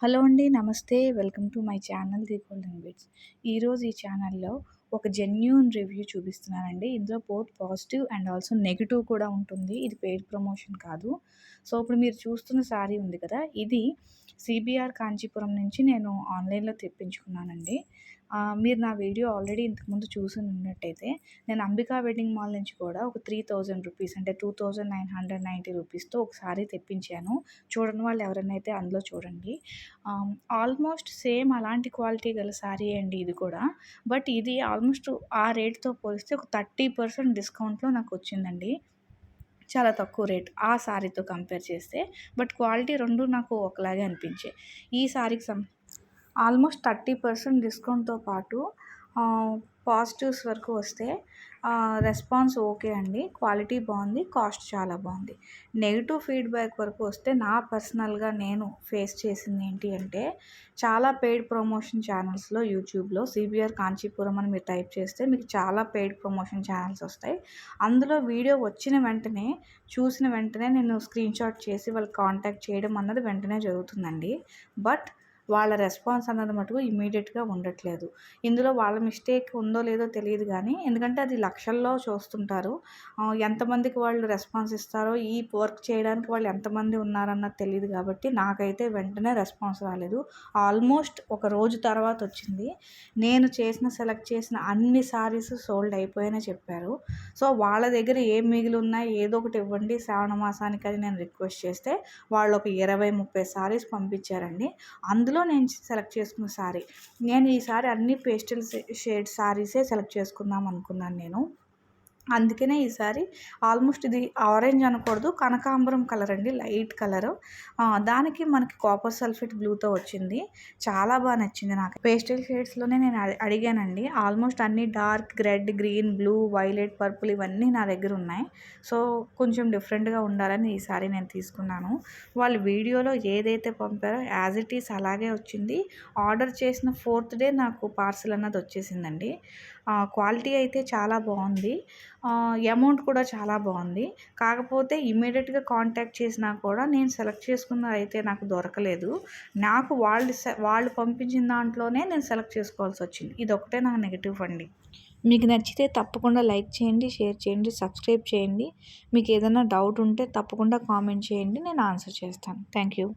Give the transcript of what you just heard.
Hello అండి. నమస్తే. Welcome to my channel the golden bits. ఈరోజు ఈ ఛానల్‌లో ఒక జెన్యూన్ రివ్యూ చూపిస్తున్నానండి. ఇందులో both positive and also negative కూడా ఉంటుంది. ఇది పెయిడ్ ప్రమోషన్ కాదు. సో, ఇప్పుడు మీరు చూస్తున్న శారీ ఉంది కదా! ఇది CBR కాంచీపురం నుంచి నేను ఆన్‌లైన్‌లో తెప్పించుకున్నానండి. మీరు నా వీడియో ఆల్రెడీ ఇంతకుముందు చూసి ఉన్నట్టయితే నేను అంబికా వెడ్డింగ్ మాల్ నుంచి కూడా ఒక ₹3000 అంటే 2990 రూపీస్‌తో ఒక శారీ తెప్పించాను. చూడని వాళ్ళు ఎవరైనా అయితే అందులో చూడండి. ఆల్మోస్ట్ సేమ్ అలాంటి క్వాలిటీ గల శారీయే అండి ఇది కూడా. బట్ ఇది ఆల్మోస్ట్ ఆ రేట్‌తో పోలిస్తే ఒక 30% డిస్కౌంట్‌లో నాకొచ్చిందండి. చాలా తక్కువ రేట్ ఆ శారీతో కంపేర్ చేస్తే. బట్ క్వాలిటీ 2 నాకు ఒకలాగే అనిపించాయి. ఈ శారీకి ఆల్మోస్ట్ 30% డిస్కౌంట్‌తో పాటు పాజిటివ్స్ వరకు వస్తే రెస్పాన్స్ ఓకే అండి. క్వాలిటీ బావుంది. కాస్ట్ చాలా బావుంది. నెగెటివ్ ఫీడ్‌బ్యాక్ వరకు వస్తే నా పర్సనల్‌గా నేను ఫేస్ చేసింది ఏంటి అంటే, చాలా పెయిడ్ ప్రమోషన్ ఛానల్స్‌లో యూట్యూబ్‌లో CBR కాంచీపురం అని మీరు టైప్ చేస్తే మీకు చాలా పెయిడ్ ప్రమోషన్ ఛానల్స్ వస్తాయి. అందులో వీడియో వచ్చిన వెంటనే, చూసిన వెంటనే నేను స్క్రీన్‌షాట్ చేసి వాళ్ళకి కాంటాక్ట్ చేయడం అన్నది వెంటనే జరుగుతుందండి. బట్ వాళ్ళ రెస్పాన్స్ అన్నది మటుకు ఇమ్మీడియేట్‌గా ఉండట్లేదు. ఇందులో వాళ్ళ మిస్టేక్ ఉందో లేదో తెలీదు గానీ, ఎందుకంటే అది లక్షల్లో చూస్తుంటారు. ఎంతమందికి వాళ్ళు రెస్పాన్స్ ఇస్తారో, ఈ వర్క్ చేయడానికి వాళ్ళు ఎంతమంది ఉన్నారన్నది తెలీదు గాబట్టి, నాకైతే వెంటనే రెస్పాన్స్ రాలేదు. ఆల్మోస్ట్ ఒక రోజు తర్వాత వచ్చింది. నేను సెలెక్ట్ చేసిన అన్ని శారీస్ సోల్డ్ అయిపోయాయనే చెప్పారు. సో, వాళ్ళ దగ్గర ఏం మిగిలున్నాయి ఏదో ఒకటి ఇవ్వండి శ్రావణ మాసానికని నేను రిక్వెస్ట్ చేస్తే, వాళ్ళు ఒక 20, 30 శారీస్ పంపించారండి. అందులో నేను సెలెక్ట్ చేసుకున్న శారీ. నేను ఈసారి అన్ని పేస్టల్ షేడ్ శారీసే సెలెక్ట్ చేసుకుందాం అనుకున్నాను నేను. అందుకనే ఈసారి ఆల్మోస్ట్ ఇది ఆరెంజ్ అనకూడదు. కనకాంబరం కలర్ అండి. Light colour. దానికి మనకి కాపర్ సల్ఫేట్ బ్లూతో వచ్చింది. చాలా నచ్చింది నాకు. పేస్టల్ షేడ్స్‌లోనే నేను అడిగానండి. ఆల్మోస్ట్ అన్నీ dark red, green, blue, violet, purple ఇవన్నీ నా దగ్గర ఉన్నాయి. సో, కొంచెం డిఫరెంట్‌గా ఉండాలని ఈసారి నేను తీసుకున్నాను. వాళ్ళు వీడియోలో ఏదైతే పంపారో యాజ్ ఇట్ ఈస్ అలాగే వచ్చింది. ఆర్డర్ చేసిన 4th డే నాకు పార్సెల్ అన్నది వచ్చేసిందండి. క్వాలిటీ అయితే చాలా బావుంది. అమౌంట్ కూడా చాలా బావుంది. కాకపోతే ఇమ్మీడియేట్‌గా కాంటాక్ట్ చేసినా కూడా నేను సెలెక్ట్ చేసుకున్నదైతే నాకు దొరకలేదు. నాకు వాళ్ళు పంపించిన దాంట్లోనే నేను సెలెక్ట్ చేసుకోవాల్సొచ్చింది. ఇదొక్కటే నాకు నెగెటివ్ అండి. మీకు నచ్చితే తప్పకుండా లైక్ చేయండి, షేర్ చేయండి, సబ్స్క్రైబ్ చేయండి. మీకు ఏదైనా డౌట్ ఉంటే తప్పకుండా కామెంట్ చేయండి. నేను ఆన్సర్ చేస్తాను. Thank you.